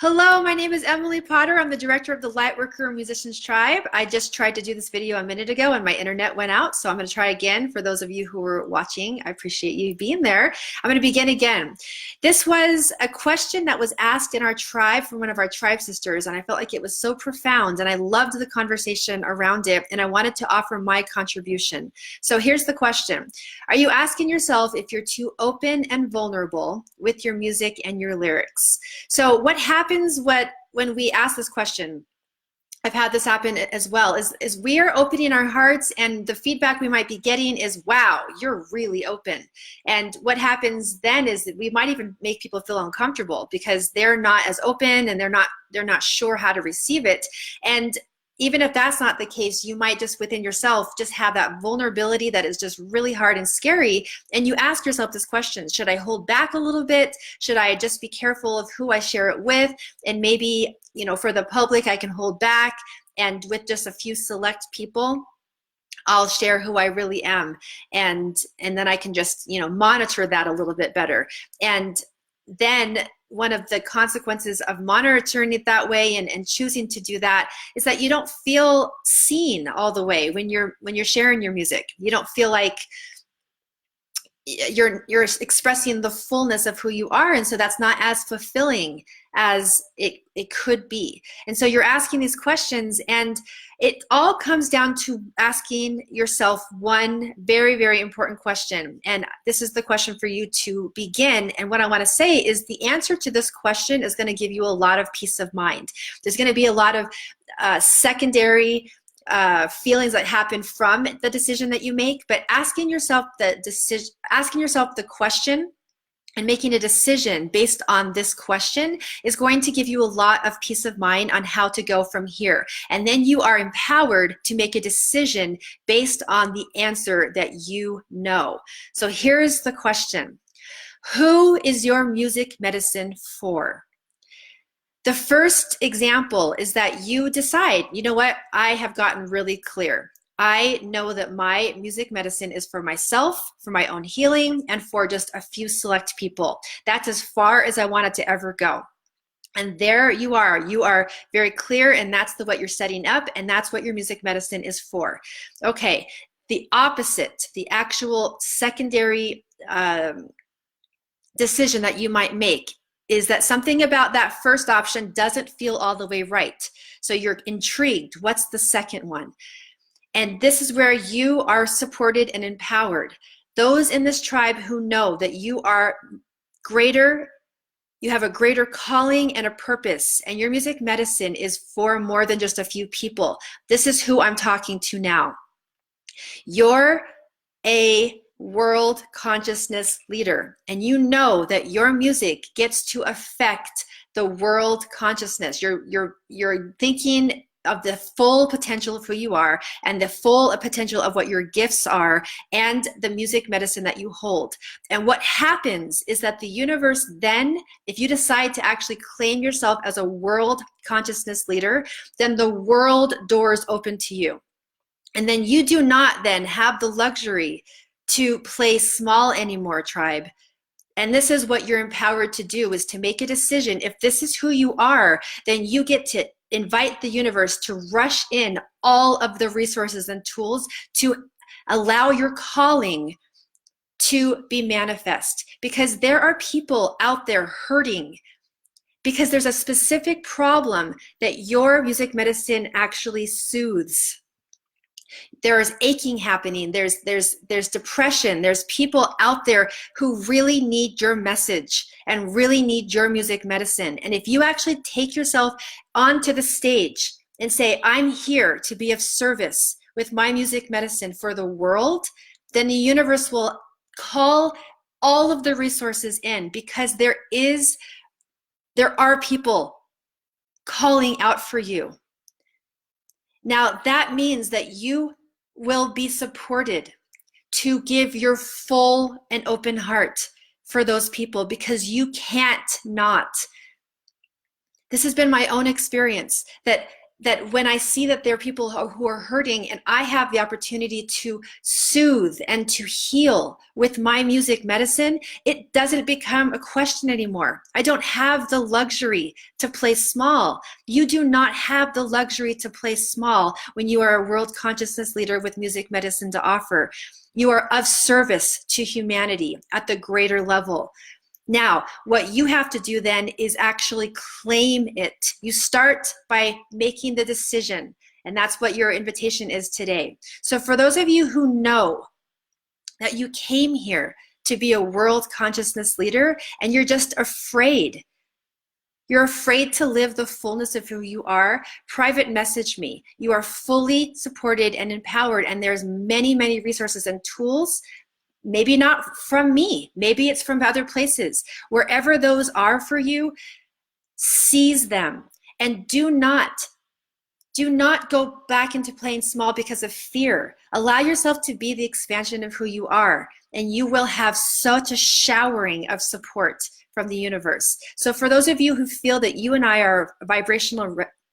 Hello, my name is Emily Potter. I'm the director of the Lightworker Musicians Tribe. I just tried to do this video a minute ago and my internet went out, so I'm going to try again for those of you who were watching. I appreciate you being there. I'm going to begin again. This was a question that was asked in our tribe from one of our tribe sisters, and I felt like it was so profound, and I loved the conversation around it, and I wanted to offer my contribution. So here's the question. Are you asking yourself if you're too open and vulnerable with your music and your lyrics? So what happens when we ask this question? I've had this happen as well, is we are opening our hearts and the feedback we might be getting is, wow, you're really open. And what happens then is that we might even make people feel uncomfortable because they're not as open and they're not sure how to receive it. And even if that's not the case, you might just within yourself just have that vulnerability that is just really hard and scary. And you ask yourself this question, should I hold back a little bit? Should I just be careful of who I share it with? And maybe, you know, for the public, I can hold back. And with just a few select people, I'll share who I really am. And then I can just, you know, monitor that a little bit better. And then one of the consequences of monitoring it that way and choosing to do that is that you don't feel seen all the way when you're sharing your music. You don't feel like you're expressing the fullness of who you are, and so that's not as fulfilling as it could be. And so you're asking these questions, and it all comes down to asking yourself one very, very important question. And this is the question for you to begin. And what I want to say is the answer to this question is going to give you a lot of peace of mind. There's going to be a lot of secondary feelings that happen from the decision that you make, but asking yourself the question and making a decision based on this question is going to give you a lot of peace of mind on how to go from here. And then you are empowered to make a decision based on the answer that you know. So here's the question. Who is your music medicine for? The first example is that you decide, you know what, I have gotten really clear. I know that my music medicine is for myself, for my own healing, and for just a few select people. That's as far as I want it to ever go. And there you are very clear, and that's what you're setting up, and that's what your music medicine is for. Okay, the opposite, the actual secondary decision that you might make is that something about that first option doesn't feel all the way right. So you're intrigued. What's the second one? And this is where you are supported and empowered. Those in this tribe who know that you are greater, you have a greater calling and a purpose, and your music medicine is for more than just a few people. This is who I'm talking to now. You're a world consciousness leader, and you know that your music gets to affect the world consciousness. You're thinking of the full potential of who you are and the full potential of what your gifts are and the music medicine that you hold. And what happens is that the universe then, if you decide to actually claim yourself as a world consciousness leader, then the world doors open to you. And then you do not then have the luxury to play small anymore, tribe. And this is what you're empowered to do, is to make a decision. If this is who you are, then you get to invite the universe to rush in all of the resources and tools to allow your calling to be manifest. Because there are people out there hurting because there's a specific problem that your music medicine actually soothes. There's aching happening, there's depression, there's people out there who really need your message and really need your music medicine. And if you actually take yourself onto the stage and say, I'm here to be of service with my music medicine for the world, then the universe will call all of the resources in, because there are people calling out for you. Now, that means that you will be supported to give your full and open heart for those people, because you can't not. This has been my own experience, that that when I see that there are people who are hurting and I have the opportunity to soothe and to heal with my music medicine, it doesn't become a question anymore. I don't have the luxury to play small. You do not have the luxury to play small when you are a world consciousness leader with music medicine to offer. You are of service to humanity at the greater level. Now, what you have to do then is actually claim it. You start by making the decision, and that's what your invitation is today. So for those of you who know that you came here to be a world consciousness leader and you're just afraid, you're afraid to live the fullness of who you are, private message me. You are fully supported and empowered, and there's many, many resources and tools. Maybe not from me, maybe it's from other places. Wherever those are for you, seize them, and do not go back into playing small because of fear. Allow yourself to be the expansion of who you are, and you will have such a showering of support from the universe. So for those of you who feel that you and I are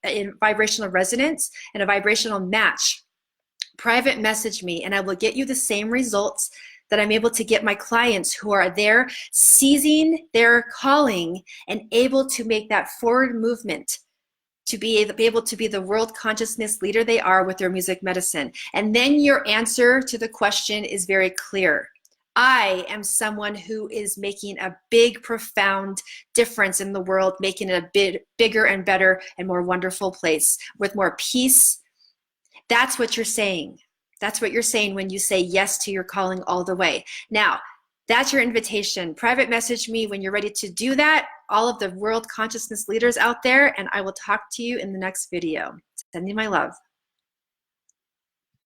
in vibrational resonance and a vibrational match, private message me and I will get you the same results that I'm able to get my clients who are there seizing their calling and able to make that forward movement to be able to be the world consciousness leader they are with their music medicine. And then your answer to the question is very clear. I am someone who is making a big, profound difference in the world, making it a bit bigger and better and more wonderful place with more peace. That's what you're saying. That's what you're saying when you say yes to your calling all the way. Now, that's your invitation. Private message me when you're ready to do that, all of the world consciousness leaders out there, and I will talk to you in the next video. Sending my love.